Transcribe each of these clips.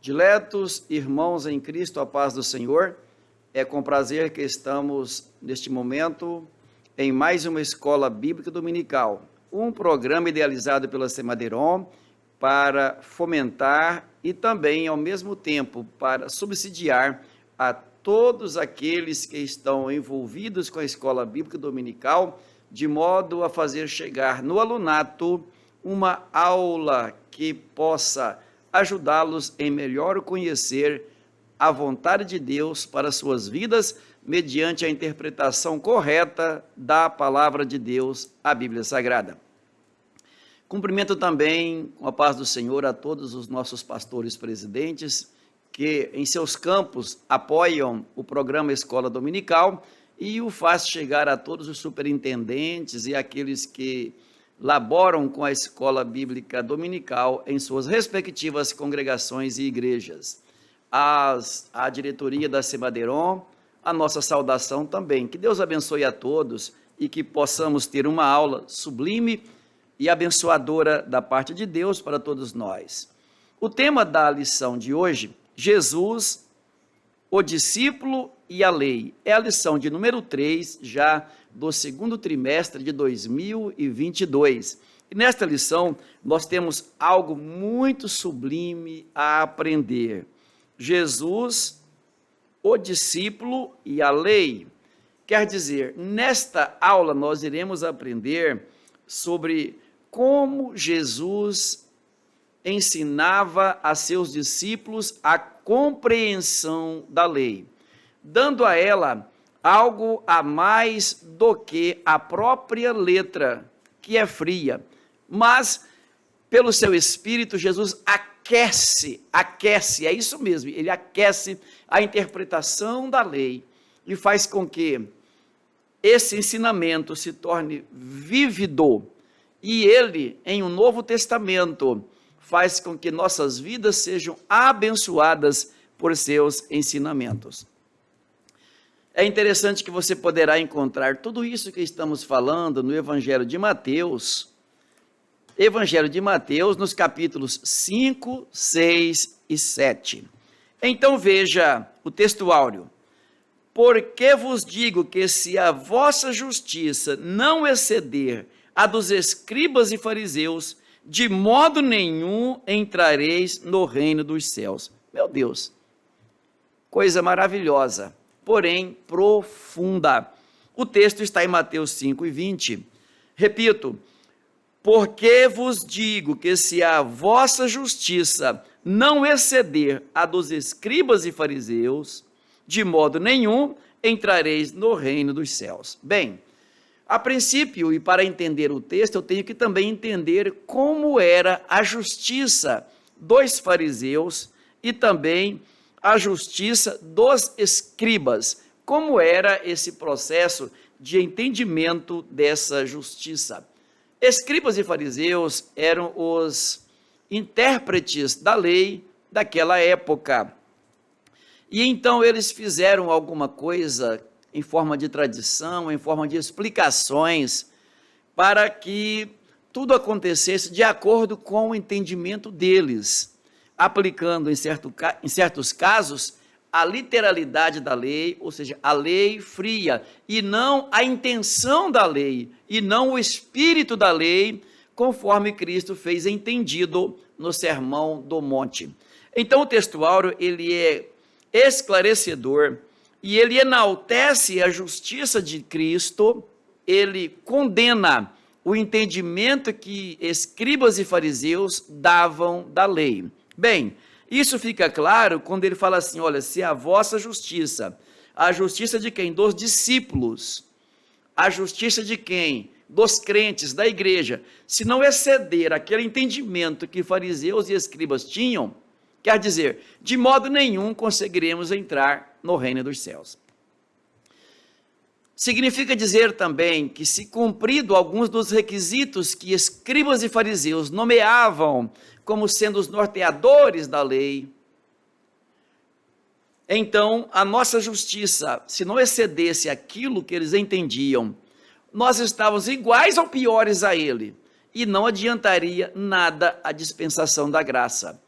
Diletos irmãos em Cristo, a paz do Senhor, é com prazer que estamos neste momento em mais uma escola bíblica dominical, um programa idealizado pela Semadeiron para fomentar e também, ao mesmo tempo, para subsidiar a todos aqueles que estão envolvidos com a escola bíblica dominical, de modo a fazer chegar no alunato uma aula que possa ajudá-los em melhor conhecer a vontade de Deus para suas vidas, mediante a interpretação correta da palavra de Deus, a Bíblia Sagrada. Cumprimento também, com a paz do Senhor, a todos os nossos pastores presidentes, que em seus campos apoiam o programa Escola Dominical e o faz chegar a todos os superintendentes e aqueles que laboram com a Escola Bíblica Dominical em suas respectivas congregações e igrejas. A diretoria da Semadeiron, a nossa saudação também. Que Deus abençoe a todos e que possamos ter uma aula sublime e abençoadora da parte de Deus para todos nós. O tema da lição de hoje, Jesus, o discípulo e a lei, é a lição de número 3, já do segundo trimestre de 2022. E nesta lição, nós temos algo muito sublime a aprender. Jesus, o discípulo e a lei. Quer dizer, nesta aula nós iremos aprender sobre como Jesus ensinava a seus discípulos a compreensão da lei, dando a ela algo a mais do que a própria letra, que é fria, mas pelo seu Espírito, Jesus aquece, é isso mesmo, ele aquece a interpretação da lei e faz com que esse ensinamento se torne vívido e ele, em um Novo Testamento, faz com que nossas vidas sejam abençoadas por seus ensinamentos. É interessante que você poderá encontrar tudo isso que estamos falando no Evangelho de Mateus, nos capítulos 5, 6 e 7. Então veja o texto áureo. Porque vos digo que se a vossa justiça não exceder a dos escribas e fariseus, de modo nenhum entrareis no reino dos céus. Meu Deus, coisa maravilhosa, porém profunda. O texto está em Mateus 5 e 20. Repito, porque vos digo que se a vossa justiça não exceder a dos escribas e fariseus, de modo nenhum entrareis no reino dos céus. Bem, a princípio, e para entender o texto, eu tenho que também entender como era a justiça dos fariseus e também a justiça dos escribas. Como era esse processo de entendimento dessa justiça? Escribas e fariseus eram os intérpretes da lei daquela época. E então eles fizeram alguma coisa em forma de tradição, em forma de explicações, para que tudo acontecesse de acordo com o entendimento deles, aplicando em certos casos a literalidade da lei, ou seja, a lei fria, e não a intenção da lei, e não o espírito da lei, conforme Cristo fez entendido no Sermão do Monte. Então o texto áureo, ele é esclarecedor, e ele enaltece a justiça de Cristo, ele condena o entendimento que escribas e fariseus davam da lei. Bem, isso fica claro quando ele fala assim, olha, se a vossa justiça, a justiça de quem? Dos discípulos, a justiça de quem? Dos crentes, da igreja, se não exceder aquele entendimento que fariseus e escribas tinham, quer dizer, de modo nenhum conseguiremos entrar no reino dos céus. Significa dizer também que, se cumprido alguns dos requisitos que escribas e fariseus nomeavam como sendo os norteadores da lei, então a nossa justiça, se não excedesse aquilo que eles entendiam, nós estávamos iguais ou piores a ele, e não adiantaria nada a dispensação da graça.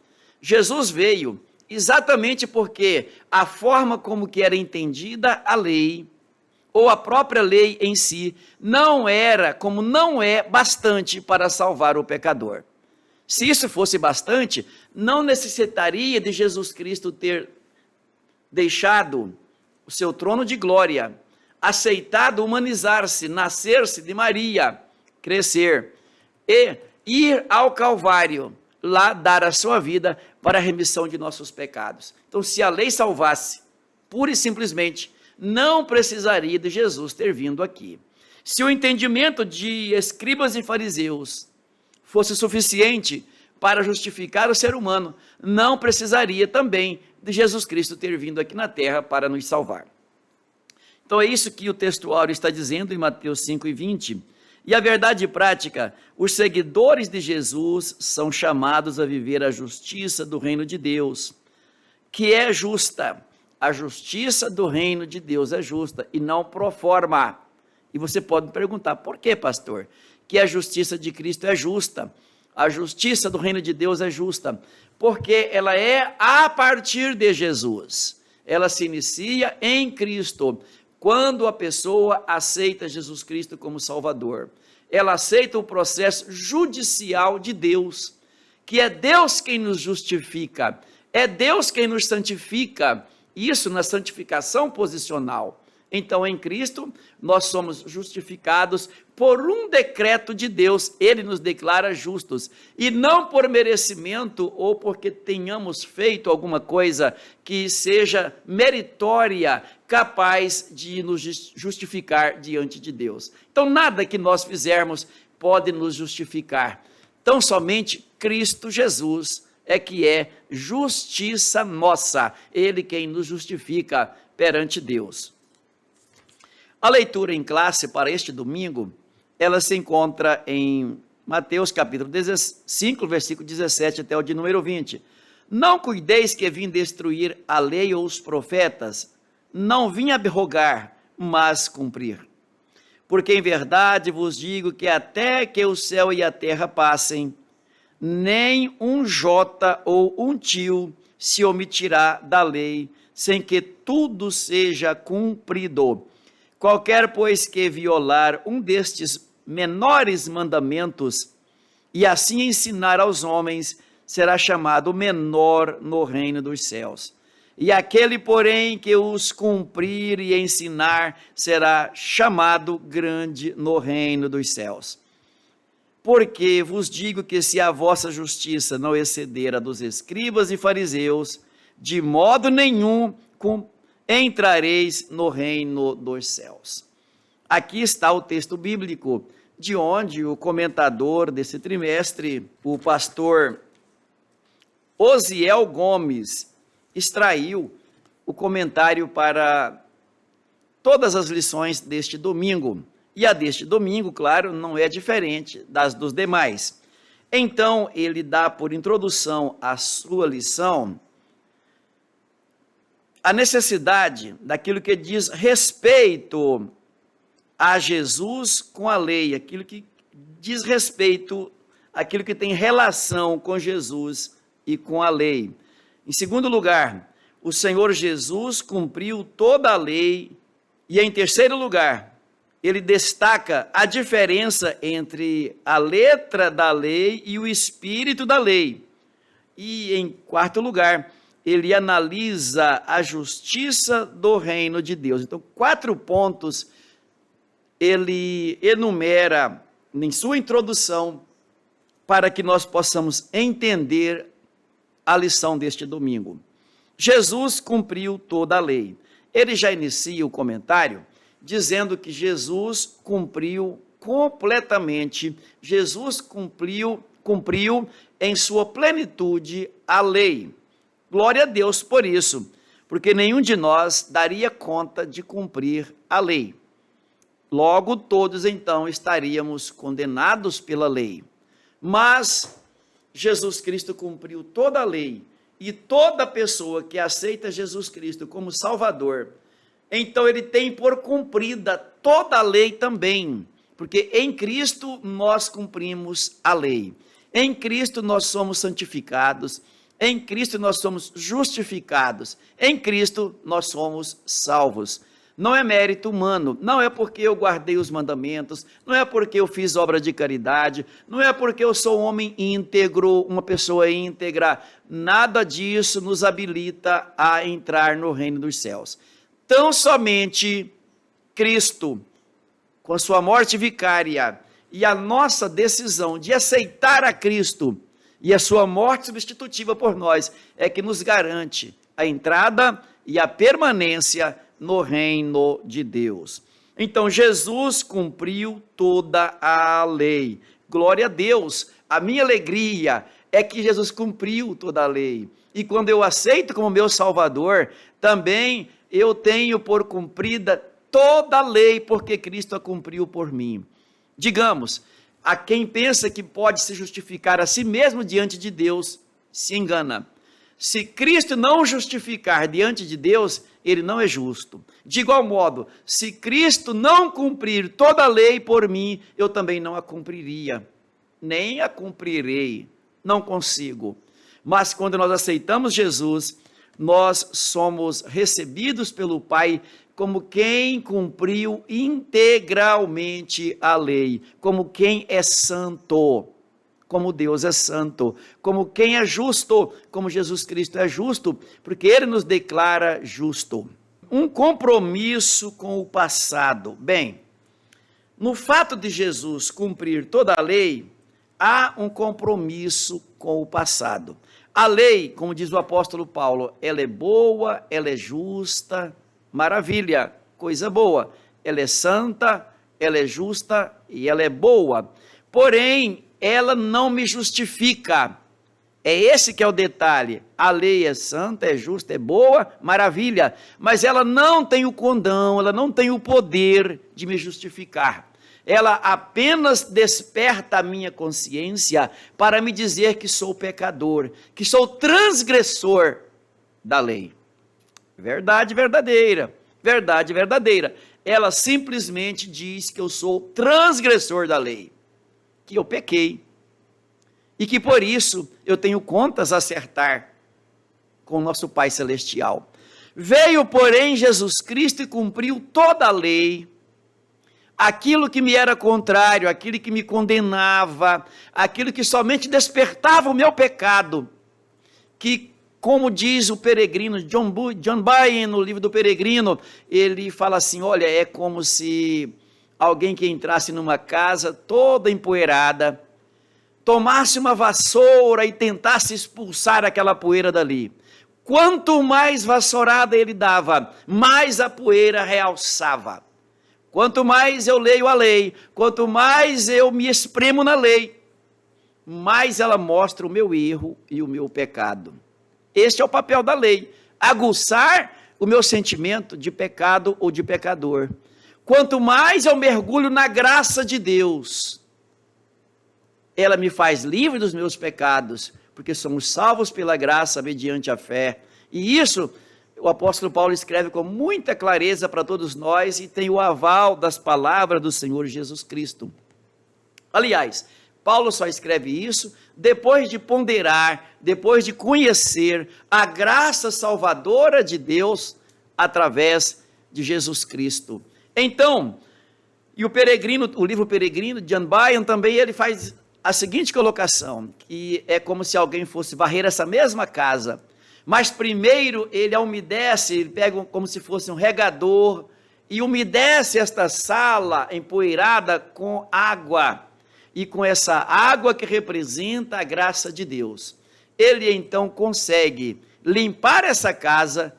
Jesus veio exatamente porque a forma como que era entendida a lei, ou a própria lei em si, não era, como não é, bastante para salvar o pecador. Se isso fosse bastante, não necessitaria de Jesus Cristo ter deixado o seu trono de glória, aceitado humanizar-se, nascer-se de Maria, crescer e ir ao Calvário, lá dar a sua vida para a remissão de nossos pecados. Então, se a lei salvasse, pura e simplesmente, não precisaria de Jesus ter vindo aqui. Se o entendimento de escribas e fariseus fosse suficiente para justificar o ser humano, não precisaria também de Jesus Cristo ter vindo aqui na terra para nos salvar. Então é isso que o textuário está dizendo em Mateus 5:20. E a verdade prática, os seguidores de Jesus são chamados a viver a justiça do reino de Deus, que é justa. A justiça do reino de Deus é justa e não pro forma. E você pode me perguntar, por que, pastor? Que a justiça de Cristo é justa. A justiça do reino de Deus é justa, porque ela é a partir de Jesus. Ela se inicia em Cristo, quando a pessoa aceita Jesus Cristo como Salvador. Ela aceita o processo judicial de Deus, que é Deus quem nos justifica, é Deus quem nos santifica, isso na santificação posicional. Então, em Cristo, nós somos justificados por um decreto de Deus, ele nos declara justos, e não por merecimento ou porque tenhamos feito alguma coisa que seja meritória, capaz de nos justificar diante de Deus. Então, nada que nós fizermos pode nos justificar. Tão somente Cristo Jesus é que é justiça nossa, ele quem nos justifica perante Deus. A leitura em classe para este domingo, ela se encontra em Mateus capítulo 5, versículo 17 até o de número 20. Não cuideis que vim destruir a lei ou os profetas, não vim abrogar, mas cumprir. Porque em verdade vos digo que até que o céu e a terra passem, nem um jota ou um tio se omitirá da lei, sem que tudo seja cumprido. Qualquer, pois, que violar um destes menores mandamentos e assim ensinar aos homens, será chamado menor no reino dos céus. E aquele, porém, que os cumprir e ensinar, será chamado grande no reino dos céus. Porque vos digo que se a vossa justiça não exceder a dos escribas e fariseus, de modo nenhum entrareis no reino dos céus. Aqui está o texto bíblico, de onde o comentador desse trimestre, o pastor Osiel Gomes, extraiu o comentário para todas as lições deste domingo. E a deste domingo, claro, não é diferente das dos demais. Então, ele dá por introdução à sua lição a necessidade daquilo que diz respeito a Jesus com a lei, aquilo que diz respeito àquilo que tem relação com Jesus e com a lei. Em segundo lugar, o Senhor Jesus cumpriu toda a lei. E em terceiro lugar, ele destaca a diferença entre a letra da lei e o espírito da lei. E em quarto lugar, ele analisa a justiça do reino de Deus. Então, 4 pontos ele enumera em sua introdução para que nós possamos entender a lição deste domingo. Jesus cumpriu toda a lei. Ele já inicia o comentário dizendo que Jesus cumpriu completamente, Jesus cumpriu em sua plenitude a lei. Glória a Deus por isso, porque nenhum de nós daria conta de cumprir a lei. Logo, todos então estaríamos condenados pela lei. Mas Jesus Cristo cumpriu toda a lei, e toda pessoa que aceita Jesus Cristo como Salvador, então ele tem por cumprida toda a lei também, porque em Cristo nós cumprimos a lei. Em Cristo nós somos santificados, Em Cristo nós somos justificados. Em Cristo nós somos salvos. Não é mérito humano, não é porque eu guardei os mandamentos, não é porque eu fiz obra de caridade, não é porque eu sou um homem íntegro, uma pessoa íntegra. Nada disso nos habilita a entrar no reino dos céus. Tão somente Cristo, com a sua morte vicária e a nossa decisão de aceitar a Cristo e a sua morte substitutiva por nós, é que nos garante a entrada e a permanência no reino de Deus. Então, Jesus cumpriu toda a lei. Glória a Deus. A minha alegria é que Jesus cumpriu toda a lei. E quando eu aceito como meu Salvador, também eu tenho por cumprida toda a lei, porque Cristo a cumpriu por mim. Digamos, a quem pensa que pode se justificar a si mesmo diante de Deus, se engana. Se Cristo não justificar diante de Deus, ele não é justo. De igual modo, se Cristo não cumprir toda a lei por mim, eu também não a cumpriria, nem a cumprirei, não consigo. Mas quando nós aceitamos Jesus, nós somos recebidos pelo Pai como quem cumpriu integralmente a lei, como quem é santo, como Deus é santo, como quem é justo, como Jesus Cristo é justo, porque Ele nos declara justo. Um compromisso com o passado. Bem, no fato de Jesus cumprir toda a lei, há um compromisso com o passado. A lei, como diz o apóstolo Paulo, ela é boa, ela é justa, maravilha, coisa boa. Ela é santa, ela é justa e ela é boa. Porém, ela não me justifica. É esse que é o detalhe. A lei é santa, é justa, é boa, maravilha, mas ela não tem o condão, ela não tem o poder de me justificar. Ela apenas desperta a minha consciência para me dizer que sou pecador, que sou transgressor da lei. Verdade verdadeira, verdade verdadeira. Ela simplesmente diz que eu sou transgressor da lei, que eu pequei, e que por isso eu tenho contas a acertar com o nosso Pai Celestial. Veio, porém, Jesus Cristo e cumpriu toda a lei, aquilo que me era contrário, aquilo que me condenava, aquilo que somente despertava o meu pecado, que, como diz o peregrino, John Bunyan, no livro do Peregrino, ele fala assim, olha, é como se alguém que entrasse numa casa toda empoeirada, tomasse uma vassoura e tentasse expulsar aquela poeira dali. Quanto mais vassourada ele dava, mais a poeira realçava. Quanto mais eu leio a lei, quanto mais eu me espremo na lei, mais ela mostra o meu erro e o meu pecado. Este é o papel da lei, aguçar o meu sentimento de pecado ou de pecador. Quanto mais eu mergulho na graça de Deus, ela me faz livre dos meus pecados, porque somos salvos pela graça mediante a fé. E isso o apóstolo Paulo escreve com muita clareza para todos nós e tem o aval das palavras do Senhor Jesus Cristo. Aliás, Paulo só escreve isso depois de ponderar, depois de conhecer a graça salvadora de Deus através de Jesus Cristo. Então, e o livro Peregrino, de John Bunyan, também ele faz a seguinte colocação, que é como se alguém fosse varrer essa mesma casa, mas primeiro ele a umedece, ele pega como se fosse um regador e umedece esta sala empoeirada com água, e com essa água que representa a graça de Deus, ele então consegue limpar essa casa,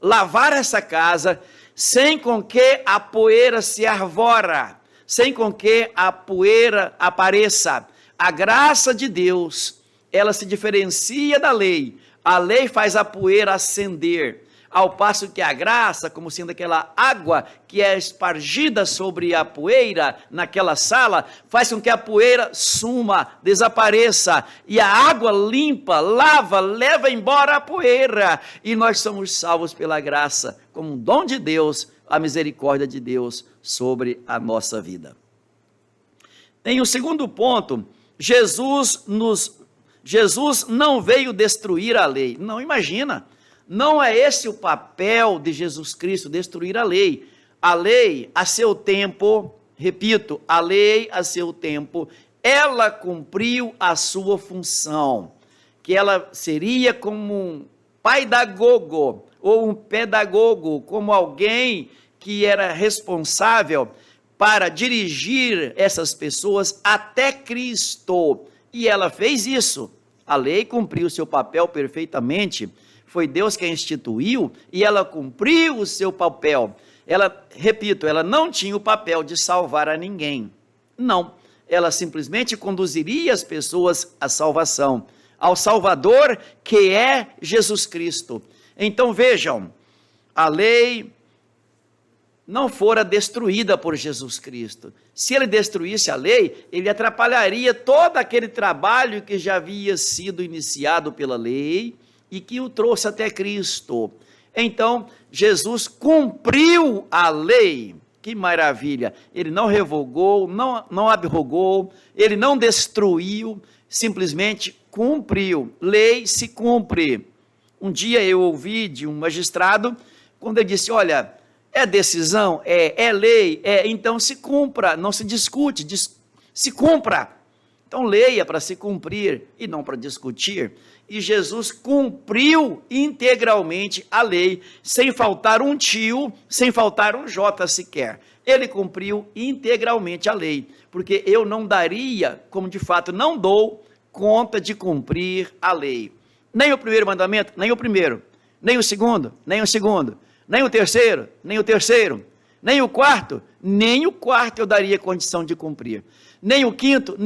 lavar essa casa, sem com que a poeira se arvora, sem com que a poeira apareça. A graça de Deus, ela se diferencia da lei. A lei faz a poeira ascender, ao passo que a graça, como sendo aquela água que é espargida sobre a poeira naquela sala, faz com que a poeira suma, desapareça, e a água limpa, lava, leva embora a poeira, e nós somos salvos pela graça, como um dom de Deus, a misericórdia de Deus sobre a nossa vida. Tem o segundo ponto, Jesus Jesus não veio destruir a lei. Não, imagina. Não é esse o papel de Jesus Cristo, destruir a lei. A lei, a seu tempo, repito, a lei, a seu tempo, ela cumpriu a sua função, que ela seria como um pedagogo, ou um pedagogo, como alguém que era responsável para dirigir essas pessoas até Cristo. E ela fez isso. A lei cumpriu o seu papel perfeitamente. Foi Deus quem instituiu e ela cumpriu o seu papel. Ela, repito, ela não tinha o papel de salvar a ninguém. Não. Ela simplesmente conduziria as pessoas à salvação, ao Salvador, que é Jesus Cristo. Então vejam, a lei não fora destruída por Jesus Cristo. Se ele destruísse a lei, ele atrapalharia todo aquele trabalho que já havia sido iniciado pela lei e que o trouxe até Cristo. Então, Jesus cumpriu a lei. Que maravilha! Ele não revogou, não abrogou, ele não destruiu, simplesmente cumpriu. Lei se cumpre. Um dia eu ouvi de um magistrado, quando ele disse, olha, é decisão, é lei, então se cumpra, não se discute, se cumpra. Então leia para se cumprir e não para discutir. E Jesus cumpriu integralmente a lei, sem faltar um tio, sem faltar um jota sequer. Ele cumpriu integralmente a lei, porque eu não daria, como de fato não dou, conta de cumprir a lei. Nem o primeiro mandamento, nem o primeiro, nem o segundo, nem o segundo, nem o terceiro, nem o terceiro, nem o quarto eu daria condição de cumprir. Nem o quinto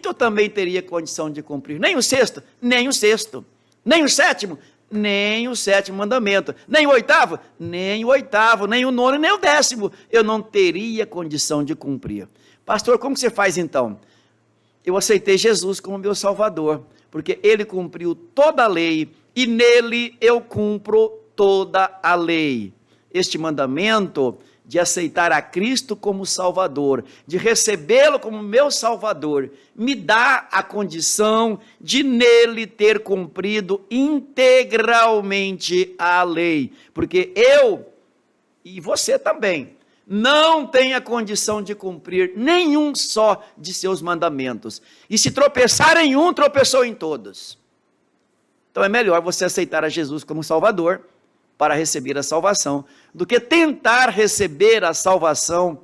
eu também teria condição de cumprir. Nem o sexto, nem o sexto. Nem o sétimo mandamento. Nem o oitavo, nem o nono, nem o décimo. Eu não teria condição de cumprir. Pastor, como você faz então? Eu aceitei Jesus como meu Salvador, porque Ele cumpriu toda a lei e nele eu cumpro toda a lei. Este mandamento de aceitar a Cristo como Salvador, de recebê-lo como meu Salvador, me dá a condição de nele ter cumprido integralmente a lei, porque eu e você também não tem a condição de cumprir nenhum só de seus mandamentos, e se tropeçar em um, tropeçou em todos. Então é melhor você aceitar a Jesus como Salvador, para receber a salvação, do que tentar receber a salvação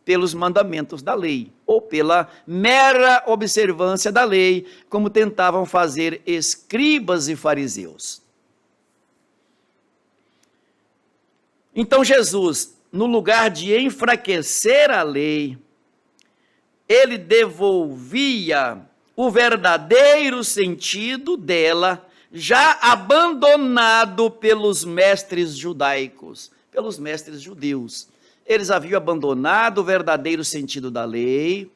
pelos mandamentos da lei, ou pela mera observância da lei, como tentavam fazer escribas e fariseus. Então Jesus, no lugar de enfraquecer a lei, ele devolvia o verdadeiro sentido dela, já abandonado pelos mestres judaicos, pelos mestres judeus. Eles haviam abandonado o verdadeiro sentido da lei,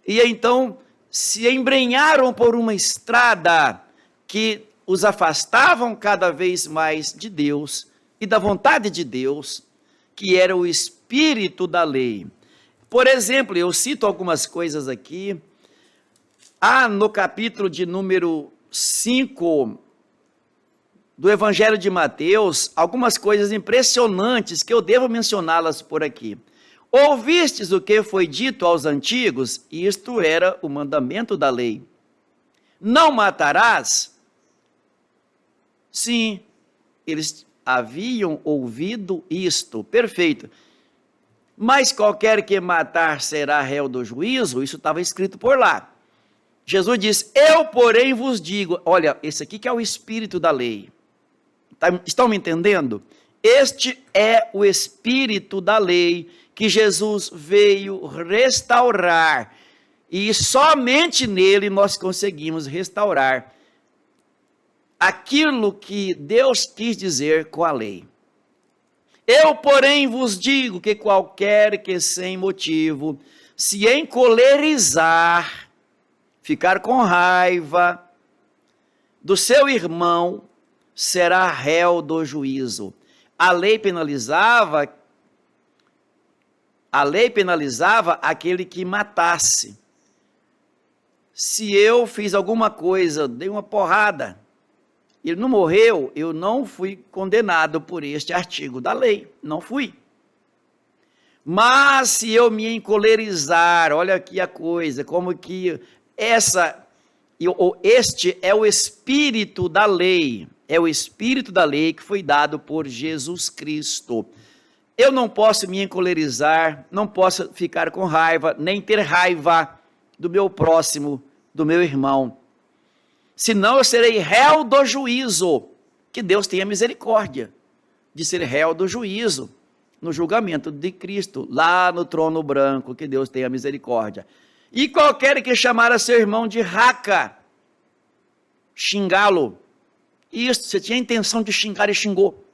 e então se embrenharam por uma estrada que os afastavam cada vez mais de Deus e da vontade de Deus, que era o espírito da lei. Por exemplo, eu cito algumas coisas aqui. No capítulo de número 5 do Evangelho de Mateus, algumas coisas impressionantes que eu devo mencioná-las por aqui. Ouvistes o que foi dito aos antigos? Isto era o mandamento da lei. Não matarás? Sim, eles haviam ouvido isto, perfeito. Mas qualquer que matar será réu do juízo, isso estava escrito por lá. Jesus diz, eu porém vos digo, olha, esse aqui que é o espírito da lei. Estão me entendendo? Este é o espírito da lei que Jesus veio restaurar, e somente nele nós conseguimos restaurar aquilo que Deus quis dizer com a lei. Eu, porém, vos digo que qualquer que sem motivo se encolerizar, ficar com raiva do seu irmão, será réu do juízo. A lei penalizava aquele que matasse. Se eu fiz alguma coisa, dei uma porrada, ele não morreu, eu não fui condenado por este artigo da lei, não fui. Mas se eu me encolerizar, olha aqui a coisa, como que este é o espírito da lei, é o espírito da lei que foi dado por Jesus Cristo. Eu não posso me encolerizar, não posso ficar com raiva, nem ter raiva do meu próximo, do meu irmão. Senão eu serei réu do juízo. Que Deus tenha misericórdia de ser réu do juízo, no julgamento de Cristo, lá no trono branco, que Deus tenha misericórdia. E qualquer que chamar a seu irmão de raca, xingá-lo. Isso, você tinha a intenção de xingar e xingou.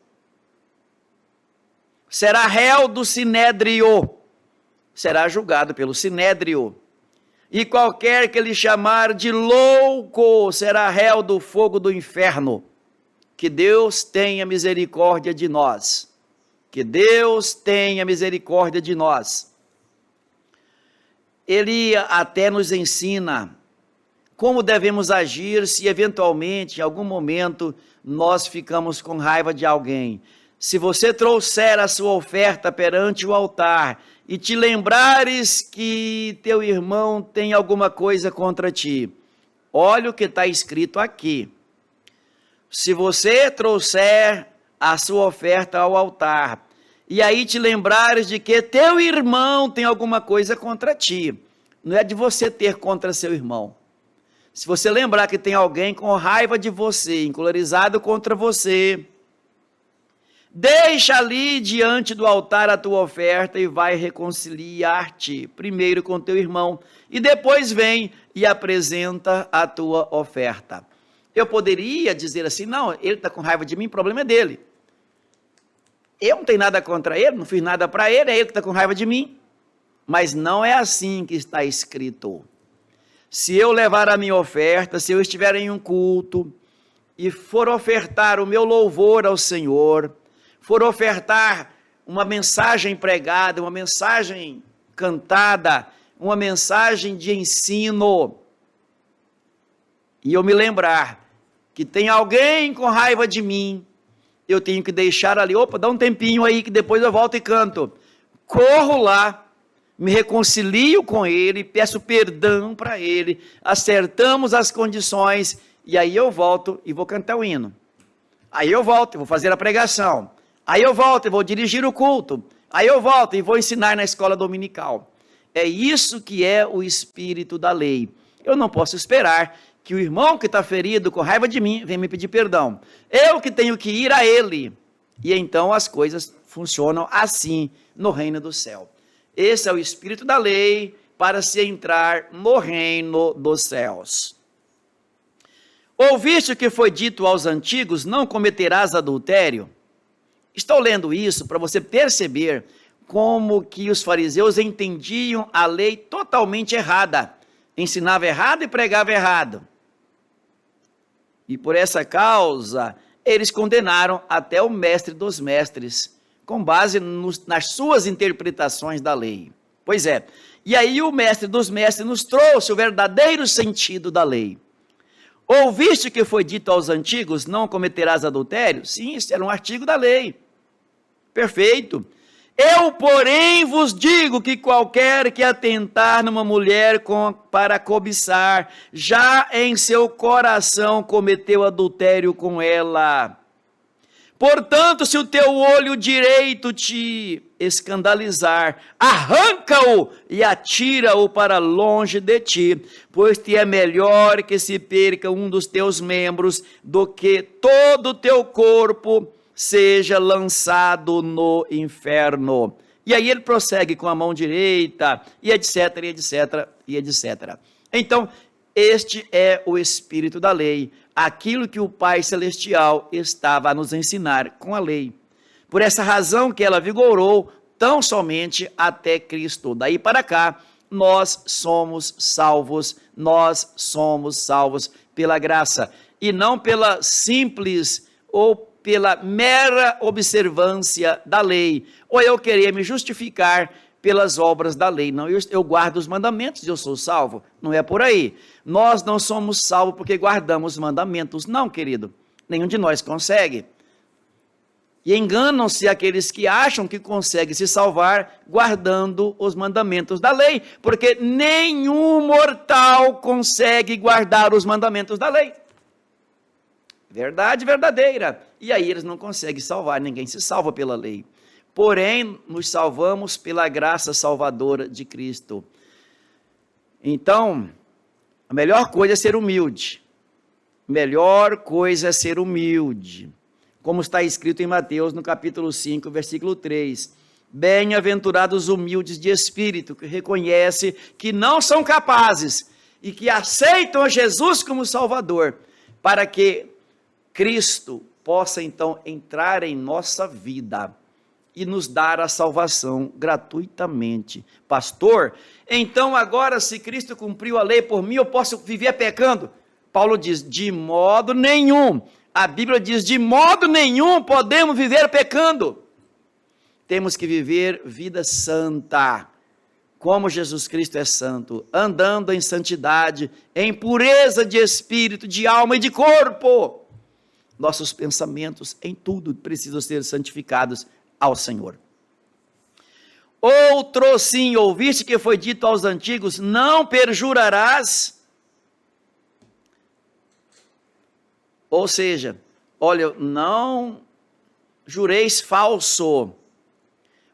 Será réu do sinédrio, será julgado pelo sinédrio. E qualquer que lhe chamar de louco, será réu do fogo do inferno. Que Deus tenha misericórdia de nós. Que Deus tenha misericórdia de nós. Ele até nos ensina como devemos agir se eventualmente, em algum momento, nós ficamos com raiva de alguém. Se você trouxer a sua oferta perante o altar e te lembrares que teu irmão tem alguma coisa contra ti, olha o que está escrito aqui. Se você trouxer a sua oferta ao altar e aí te lembrares de que teu irmão tem alguma coisa contra ti, não é de você ter contra seu irmão. Se você lembrar que tem alguém com raiva de você, encolerizado contra você, deixa ali diante do altar a tua oferta e vai reconciliar-te primeiro com teu irmão e depois vem e apresenta a tua oferta. Eu poderia dizer assim, não, ele está com raiva de mim, o problema é dele. Eu não tenho nada contra ele, não fiz nada para ele, é ele que está com raiva de mim. Mas não é assim que está escrito. Se eu levar a minha oferta, se eu estiver em um culto e for ofertar o meu louvor ao Senhor, for ofertar uma mensagem pregada, uma mensagem cantada, uma mensagem de ensino, e eu me lembrar que tem alguém com raiva de mim, eu tenho que deixar ali, opa, dá um tempinho aí que depois eu volto e canto. Corro lá, me reconcilio com ele, peço perdão para ele, acertamos as condições, e aí eu volto e vou cantar o hino. Aí eu volto e vou fazer a pregação. Aí eu volto e vou dirigir o culto. Aí eu volto e vou ensinar na escola dominical. É isso que é o espírito da lei. Eu não posso esperar que o irmão que está ferido, com raiva de mim, venha me pedir perdão. Eu que tenho que ir a ele. E então as coisas funcionam assim no reino do céu. Esse é o espírito da lei para se entrar no reino dos céus. Ouviste o que foi dito aos antigos, não cometerás adultério? Estou lendo isso para você perceber como que os fariseus entendiam a lei totalmente errada. Ensinava errado e pregava errado. E por essa causa, eles condenaram até o mestre dos mestres, com base nas suas interpretações da lei. Pois é, e aí o mestre dos mestres nos trouxe o verdadeiro sentido da lei. Ouviste o que foi dito aos antigos, não cometerás adultério? Sim, isso era um artigo da lei. Perfeito. Eu, porém, vos digo que qualquer que atentar numa mulher para cobiçar, já em seu coração cometeu adultério com ela. Portanto, se o teu olho direito te escandalizar, arranca-o e atira-o para longe de ti, pois te é melhor que se perca um dos teus membros do que todo o teu corpo seja lançado no inferno. E aí ele prossegue com a mão direita, e etc, e etc, e etc. Então, este é o espírito da lei, aquilo que o Pai Celestial estava a nos ensinar com a lei. Por essa razão que ela vigorou tão somente até Cristo. Daí para cá, nós somos salvos pela graça, e não pela simples ou pela mera observância da lei, ou eu querer me justificar pelas obras da lei. Não, eu guardo os mandamentos e eu sou salvo. Não é por aí. Nós não somos salvos porque guardamos os mandamentos. Não, querido. Nenhum de nós consegue. E enganam-se aqueles que acham que conseguem se salvar guardando os mandamentos da lei, porque nenhum mortal consegue guardar os mandamentos da lei. Verdade verdadeira. E aí eles não conseguem salvar, ninguém se salva pela lei. Porém, nos salvamos pela graça salvadora de Cristo. Então, a melhor coisa é ser humilde. Melhor coisa é ser humilde. Como está escrito em Mateus, no capítulo 5, versículo 3. Bem-aventurados os humildes de espírito, que reconhecem que não são capazes e que aceitam Jesus como Salvador, para que Cristo possa então entrar em nossa vida e nos dar a salvação gratuitamente. Pastor, então agora se Cristo cumpriu a lei por mim, eu posso viver pecando? Paulo diz, de modo nenhum. A Bíblia diz, de modo nenhum podemos viver pecando. Temos que viver vida santa, como Jesus Cristo é santo, andando em santidade, em pureza de espírito, de alma e de corpo. Nossos pensamentos em tudo precisam ser santificados ao Senhor. Outro sim, ouviste que foi dito aos antigos, não perjurarás. Ou seja, olha, não jureis falso.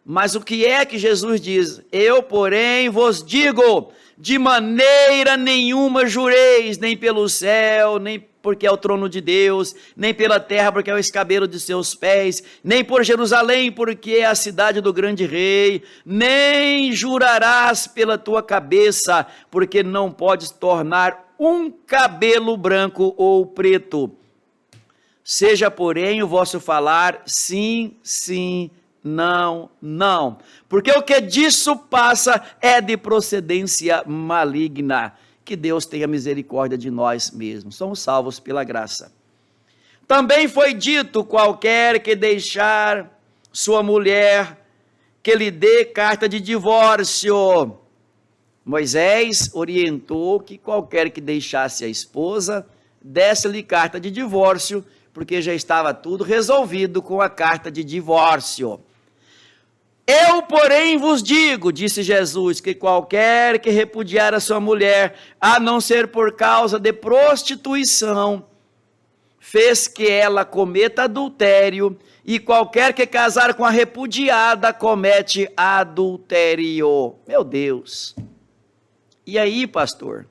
Mas o que é que Jesus diz? Eu, porém, vos digo, de maneira nenhuma jureis, nem pelo céu, nem porque é o trono de Deus, nem pela terra, porque é o escabelo de seus pés, nem por Jerusalém, porque é a cidade do grande rei, nem jurarás pela tua cabeça, porque não podes tornar um cabelo branco ou preto. Seja, porém, o vosso falar sim, sim, não, não. Porque o que disso passa é de procedência maligna. Que Deus tenha misericórdia de nós mesmos. Somos salvos pela graça. Também foi dito, qualquer que deixar sua mulher, que lhe dê carta de divórcio. Moisés orientou que qualquer que deixasse a esposa, desse-lhe carta de divórcio, porque já estava tudo resolvido com a carta de divórcio. Eu, porém, vos digo, disse Jesus, que qualquer que repudiar a sua mulher, a não ser por causa de prostituição, fez que ela cometa adultério, e qualquer que casar com a repudiada, comete adultério. Meu Deus! E aí, pastor?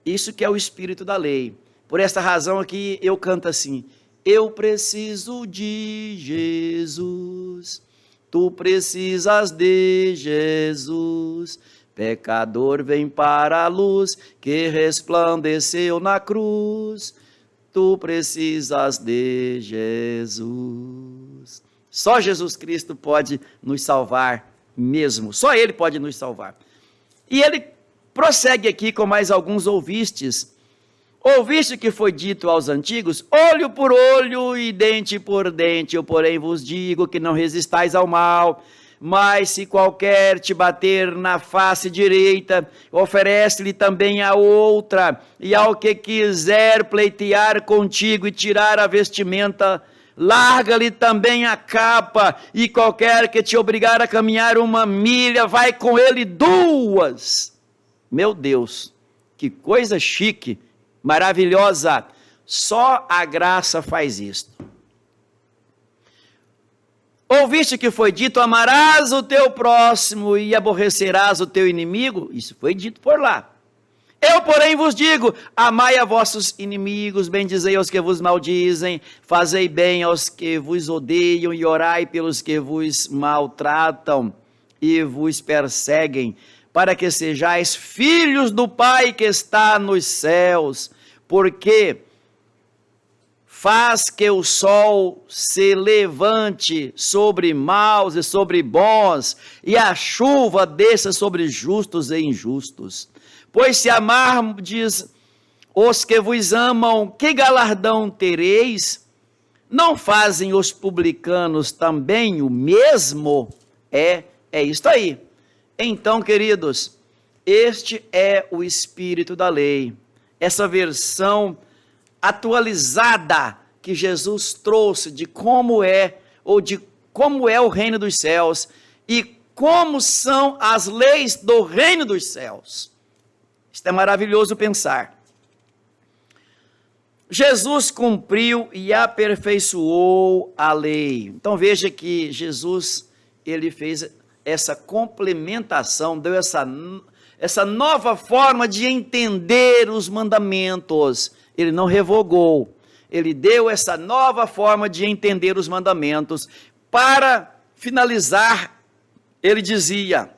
Isso que é o espírito da lei. Por esta razão aqui eu canto assim, eu preciso de Jesus, tu precisas de Jesus, pecador vem para a luz que resplandeceu na cruz, tu precisas de Jesus. Só Jesus Cristo pode nos salvar mesmo, só Ele pode nos salvar. E ele prossegue aqui com mais alguns ouvistes. Ouviste o que foi dito aos antigos? Olho por olho e dente por dente, eu porém vos digo que não resistais ao mal, mas se qualquer te bater na face direita, oferece-lhe também a outra, e ao que quiser pleitear contigo e tirar a vestimenta, larga-lhe também a capa, e qualquer que te obrigar a caminhar 1 milha, vai com ele 2. Meu Deus, que coisa chique! Maravilhosa, só a graça faz isto. Ouviste que foi dito, amarás o teu próximo e aborrecerás o teu inimigo? Isso foi dito por lá. Eu, porém, vos digo, amai a vossos inimigos, bendizei aos que vos maldizem, fazei bem aos que vos odeiam e orai pelos que vos maltratam e vos perseguem, para que sejais filhos do Pai que está nos céus, porque faz que o sol se levante sobre maus e sobre bons, e a chuva desça sobre justos e injustos. Pois se amardes os que vos amam, que galardão tereis? Não fazem os publicanos também o mesmo? É isto aí. Então, queridos, este é o espírito da lei. Essa versão atualizada que Jesus trouxe de como é, ou de como é o reino dos céus e como são as leis do reino dos céus. Isto é maravilhoso pensar. Jesus cumpriu e aperfeiçoou a lei. Então veja que Jesus, ele fez essa complementação, deu essa nova forma de entender os mandamentos. Ele não revogou, ele deu essa nova forma de entender os mandamentos. Para finalizar, ele dizia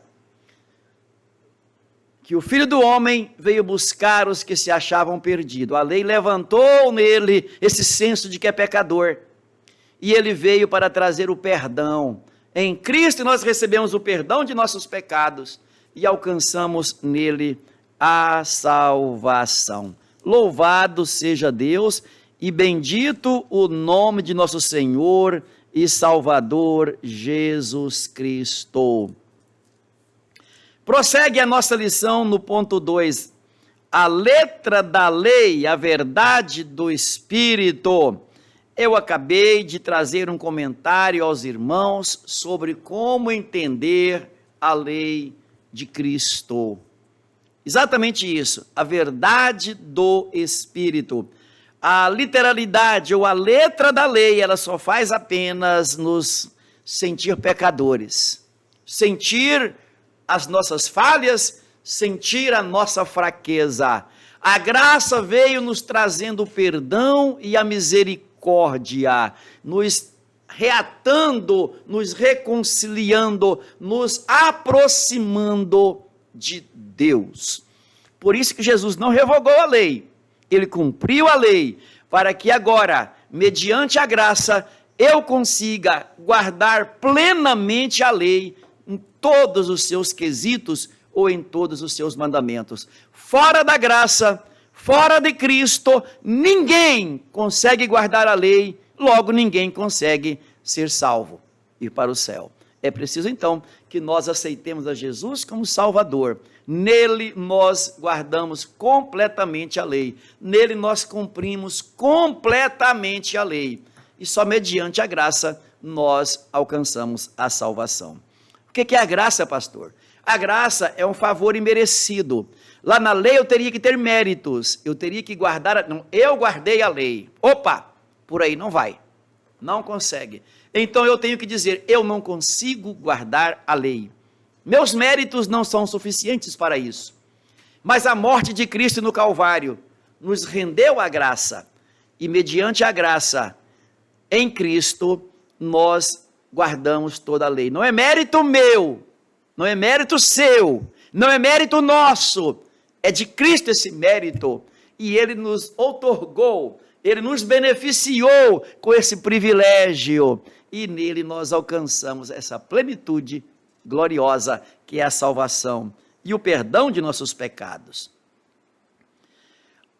que o Filho do Homem veio buscar os que se achavam perdidos. A lei levantou nele esse senso de que é pecador. E ele veio para trazer o perdão. Em Cristo nós recebemos o perdão de nossos pecados e alcançamos nele a salvação. Louvado seja Deus e bendito o nome de nosso Senhor e Salvador Jesus Cristo. Prossegue a nossa lição no ponto 2. A letra da lei, a verdade do Espírito. Eu acabei de trazer um comentário aos irmãos sobre como entender a lei de Cristo. Exatamente isso, a verdade do Espírito. A literalidade ou a letra da lei, ela só faz apenas nos sentir pecadores. Sentir as nossas falhas, sentir a nossa fraqueza. A graça veio nos trazendo o perdão e a misericórdia, nos reatando, nos reconciliando, nos aproximando de Deus. Por isso que Jesus não revogou a lei, ele cumpriu a lei, para que agora, mediante a graça, eu consiga guardar plenamente a lei em todos os seus quesitos ou em todos os seus mandamentos. Fora da graça, fora de Cristo, ninguém consegue guardar a lei, logo ninguém consegue ser salvo, ir para o céu. É preciso então que nós aceitemos a Jesus como Salvador. Nele nós guardamos completamente a lei, nele nós cumprimos completamente a lei, e só mediante a graça nós alcançamos a salvação. O que é a graça, pastor? A graça é um favor imerecido. Lá na lei eu teria que ter méritos, eu teria que guardar, não, eu guardei a lei. Opa, por aí não vai, não consegue. Então eu tenho que dizer, eu não consigo guardar a lei. Meus méritos não são suficientes para isso. Mas a morte de Cristo no Calvário nos rendeu a graça. E mediante a graça, em Cristo, nós guardamos toda a lei. Não é mérito meu, não é mérito seu, não é mérito nosso. É de Cristo esse mérito. E Ele nos outorgou, Ele nos beneficiou com esse privilégio. E nele nós alcançamos essa plenitude gloriosa que é a salvação e o perdão de nossos pecados.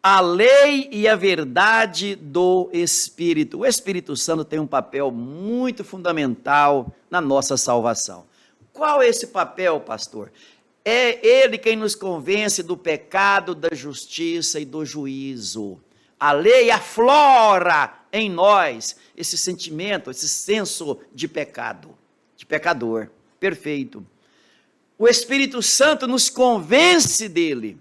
A lei e a verdade do Espírito. O Espírito Santo tem um papel muito fundamental na nossa salvação. Qual é esse papel, pastor? É ele quem nos convence do pecado, da justiça e do juízo. A lei aflora em nós esse sentimento, esse senso de pecado, de pecador. Perfeito. O Espírito Santo nos convence dele,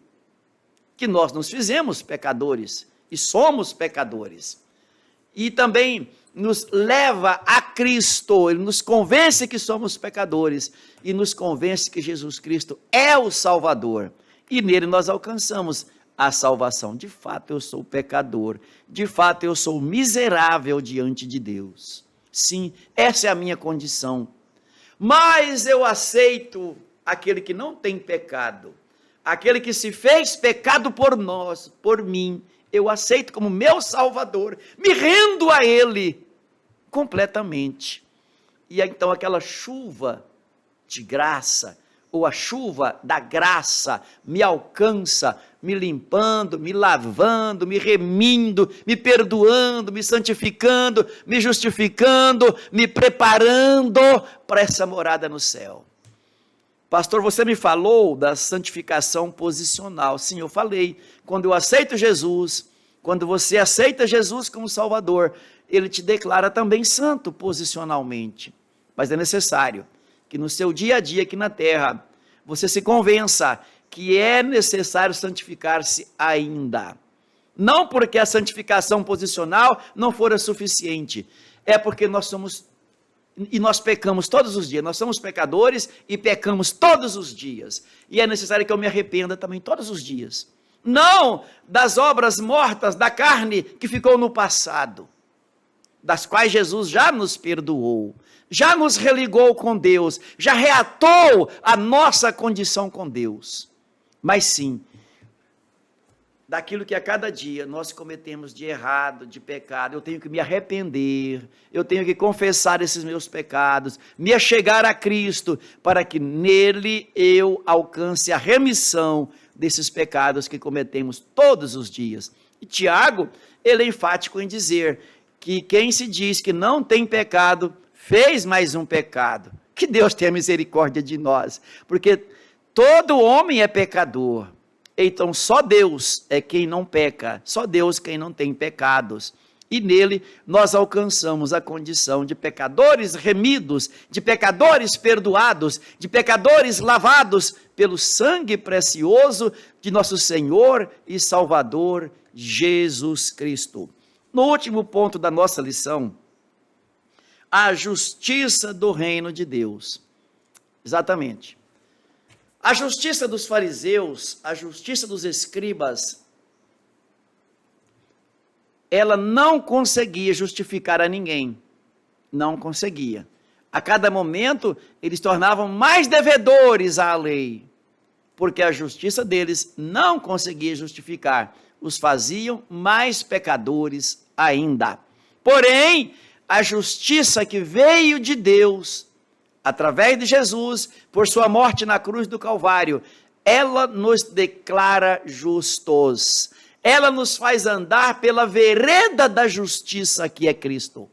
que nós nos fizemos pecadores e somos pecadores. E também nos leva a Cristo, ele nos convence que somos pecadores e nos convence que Jesus Cristo é o Salvador. E nele nós alcançamos a salvação. De fato eu sou pecador, de fato eu sou miserável diante de Deus. Sim, essa é a minha condição. Mas eu aceito aquele que não tem pecado, aquele que se fez pecado por nós, por mim, eu aceito como meu Salvador, me rendo a Ele completamente. E então aquela chuva de graça, ou a chuva da graça, me alcança, me limpando, me lavando, me remindo, me perdoando, me santificando, me justificando, me preparando para essa morada no céu. Pastor, você me falou da santificação posicional. Sim, eu falei. Quando eu aceito Jesus, quando você aceita Jesus como Salvador, ele te declara também santo posicionalmente. Mas é necessário que no seu dia a dia aqui na terra, você se convença que é necessário santificar-se ainda. Não porque a santificação posicional não fora suficiente, é porque nós pecamos todos os dias, nós somos pecadores e pecamos todos os dias, e é necessário que eu me arrependa também todos os dias, não das obras mortas da carne que ficou no passado, das quais Jesus já nos perdoou, já nos religou com Deus, já reatou a nossa condição com Deus, mas sim, daquilo que a cada dia nós cometemos de errado, de pecado, eu tenho que me arrepender, eu tenho que confessar esses meus pecados, me achegar a Cristo, para que nele eu alcance a remissão desses pecados que cometemos todos os dias. E Tiago, ele é enfático em dizer que quem se diz que não tem pecado, fez mais um pecado. Que Deus tenha misericórdia de nós, porque todo homem é pecador. Então só Deus é quem não peca, só Deus quem não tem pecados. E nele nós alcançamos a condição de pecadores remidos, de pecadores perdoados, de pecadores lavados pelo sangue precioso de nosso Senhor e Salvador Jesus Cristo. No último ponto da nossa lição, a justiça do reino de Deus. Exatamente. A justiça dos fariseus, a justiça dos escribas, ela não conseguia justificar a ninguém, não conseguia. A cada momento, eles tornavam mais devedores à lei, porque a justiça deles não conseguia justificar, os faziam mais pecadores ainda. Porém, a justiça que veio de Deus, através de Jesus, por sua morte na cruz do Calvário, ela nos declara justos. Ela nos faz andar pela vereda da justiça que é Cristo.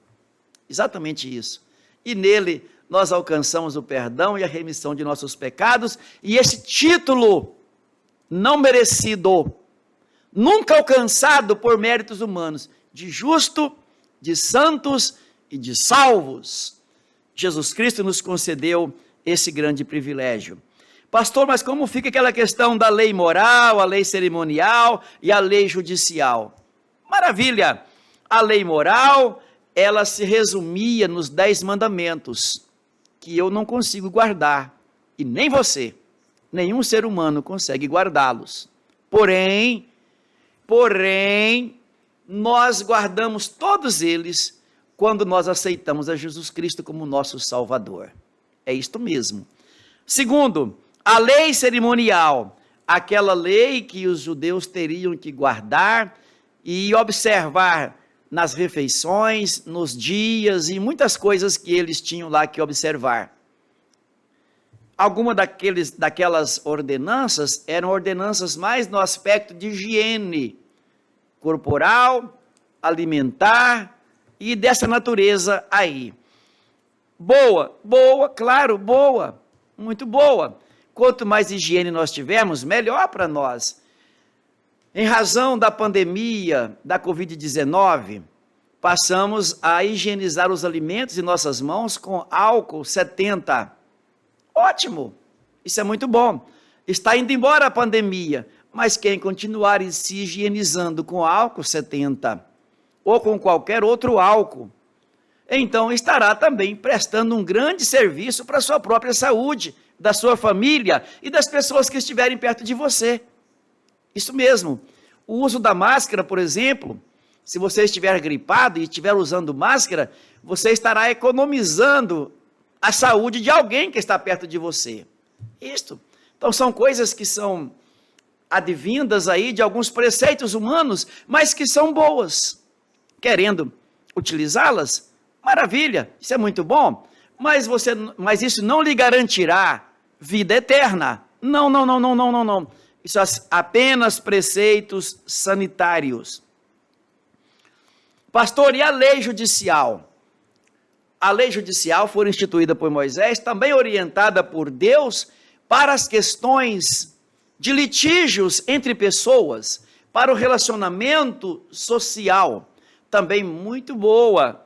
Exatamente isso. E nele nós alcançamos o perdão e a remissão de nossos pecados, e esse título não merecido, nunca alcançado por méritos humanos, de justo, de santos e de salvos. Jesus Cristo nos concedeu esse grande privilégio. Pastor, mas como fica aquela questão da lei moral, a lei cerimonial e a lei judicial? Maravilha! A lei moral, ela se resumia nos 10 mandamentos, que eu não consigo guardar, e nem você, nenhum ser humano consegue guardá-los. Porém, nós guardamos todos eles quando nós aceitamos a Jesus Cristo como nosso Salvador. É isto mesmo. Segundo, a lei cerimonial, aquela lei que os judeus teriam que guardar e observar nas refeições, nos dias e muitas coisas que eles tinham lá que observar. Algumas daquelas ordenanças eram ordenanças mais no aspecto de higiene corporal, alimentar e dessa natureza aí. Boa, claro, boa, muito boa. Quanto mais higiene nós tivermos, melhor para nós. Em razão da pandemia da Covid-19, passamos a higienizar os alimentos em nossas mãos com álcool 70. Ótimo, isso é muito bom. Está indo embora a pandemia, mas quem continuar se higienizando com álcool 70 ou com qualquer outro álcool, então estará também prestando um grande serviço para a sua própria saúde, da sua família e das pessoas que estiverem perto de você. Isso mesmo, o uso da máscara, por exemplo, se você estiver gripado e estiver usando máscara, você estará economizando a saúde de alguém que está perto de você. Isto. Então são coisas que são advindas aí de alguns preceitos humanos, mas que são boas. Querendo utilizá-las, maravilha, isso é muito bom, mas isso não lhe garantirá vida eterna. Não. Isso é apenas preceitos sanitários. Pastor, e a lei judicial? A lei judicial foi instituída por Moisés, também orientada por Deus, para as questões de litígios entre pessoas, para o relacionamento social, também muito boa,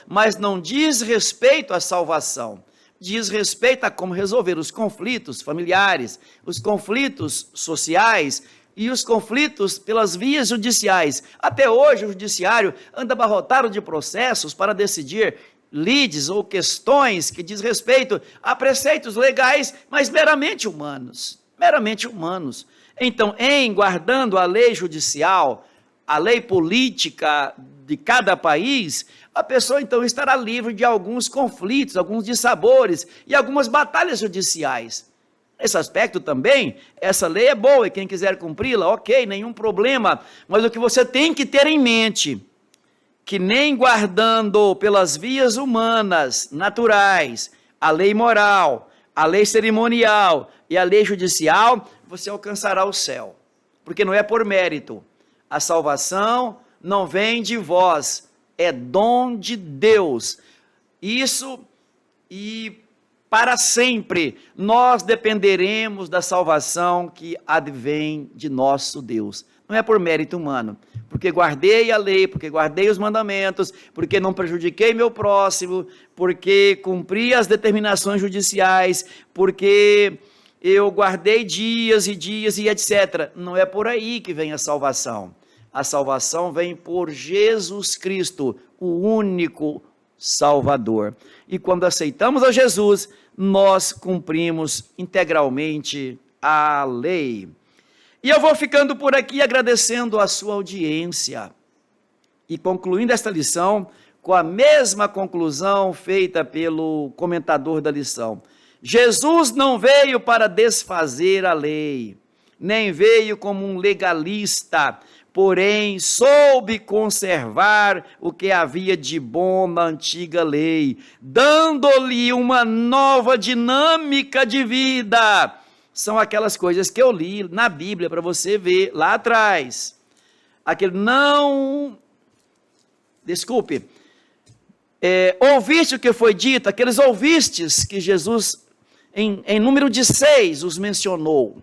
mas não diz respeito à salvação. Diz respeito a como resolver os conflitos familiares, os conflitos sociais e os conflitos pelas vias judiciais. Até hoje o judiciário anda abarrotado de processos para decidir lides ou questões que diz respeito a preceitos legais, mas meramente humanos. Então, em guardando a lei judicial, a lei política de cada país, a pessoa então estará livre de alguns conflitos, alguns dissabores e algumas batalhas judiciais. Nesse aspecto também, essa lei é boa e quem quiser cumpri-la, ok, nenhum problema, mas o que você tem que ter em mente, que nem guardando pelas vias humanas, naturais, a lei moral, a lei cerimonial e a lei judicial, você alcançará o céu, porque não é por mérito, a salvação não vem de vós, é dom de Deus. Isso, e para sempre nós dependeremos da salvação que advém de nosso Deus. Não é por mérito humano, porque guardei a lei, porque guardei os mandamentos, porque não prejudiquei meu próximo, porque cumpri as determinações judiciais, porque eu guardei dias e etc. Não é por aí que vem a salvação. A salvação vem por Jesus Cristo, o único Salvador. E quando aceitamos a Jesus, nós cumprimos integralmente a lei. E eu vou ficando por aqui agradecendo a sua audiência e concluindo esta lição com a mesma conclusão feita pelo comentador da lição. Jesus não veio para desfazer a lei, nem veio como um legalista, porém soube conservar o que havia de bom na antiga lei, dando-lhe uma nova dinâmica de vida. São aquelas coisas que eu li na Bíblia para você ver lá atrás. Ouviste o que foi dito, aqueles ouvistes que Jesus, em número de 6, os mencionou.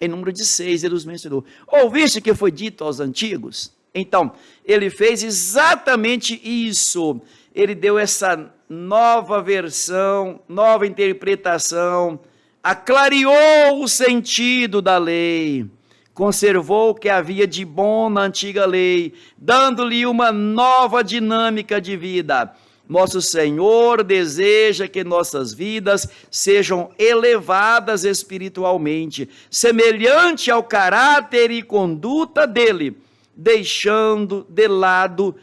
Em número de 6 ele os mencionou. Ouviste o que foi dito aos antigos? Então, ele fez exatamente isso. Ele deu essa nova versão, nova interpretação, aclariou o sentido da lei, conservou o que havia de bom na antiga lei, dando-lhe uma nova dinâmica de vida. Nosso Senhor deseja que nossas vidas sejam elevadas espiritualmente, semelhante ao caráter e conduta dele, deixando de lado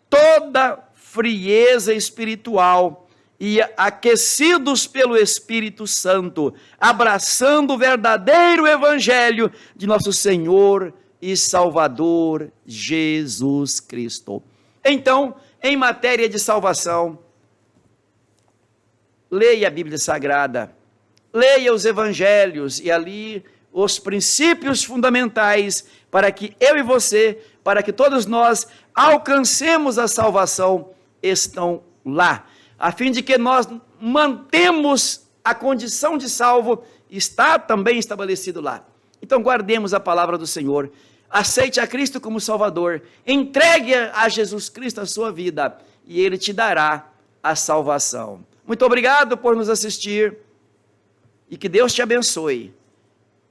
toda frieza espiritual e aquecidos pelo Espírito Santo, abraçando o verdadeiro evangelho de nosso Senhor e Salvador Jesus Cristo. Então, em matéria de salvação, leia a Bíblia Sagrada, leia os evangelhos e ali os princípios fundamentais para que eu e você, para que todos nós alcancemos a salvação, estão lá, a fim de que nós mantemos a condição de salvo, está também estabelecido lá. Então guardemos a palavra do Senhor, aceite a Cristo como Salvador, entregue a Jesus Cristo a sua vida e Ele te dará a salvação. Muito obrigado por nos assistir e que Deus te abençoe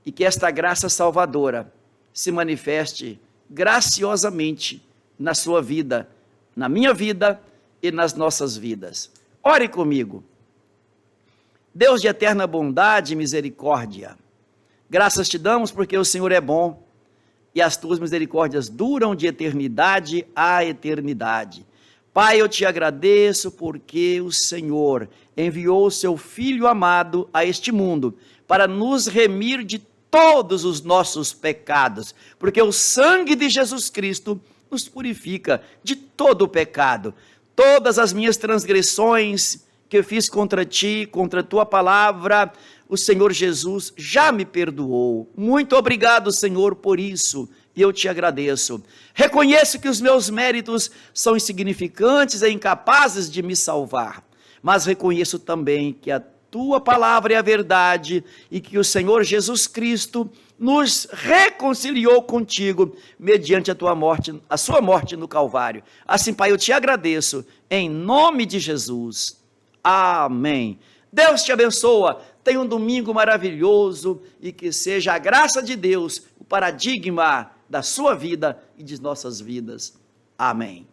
e que esta graça salvadora se manifeste graciosamente na sua vida, na minha vida e nas nossas vidas. Ore comigo. Deus de eterna bondade e misericórdia, graças te damos porque o Senhor é bom e as tuas misericórdias duram de eternidade a eternidade. Pai, eu te agradeço porque o Senhor enviou o seu Filho amado a este mundo para nos remir de todos os nossos pecados, porque o sangue de Jesus Cristo nos purifica de todo o pecado. Todas as minhas transgressões que eu fiz contra ti, contra a tua palavra, o Senhor Jesus já me perdoou. Muito obrigado, Senhor, por isso, e eu te agradeço. Reconheço que os meus méritos são insignificantes e incapazes de me salvar, mas reconheço também que a tua palavra é a verdade e que o Senhor Jesus Cristo nos reconciliou contigo mediante a tua morte, a sua morte no Calvário. Assim, Pai, eu te agradeço em nome de Jesus. Amém. Deus te abençoa. Tenha um domingo maravilhoso e que seja a graça de Deus o paradigma da sua vida e de nossas vidas. Amém.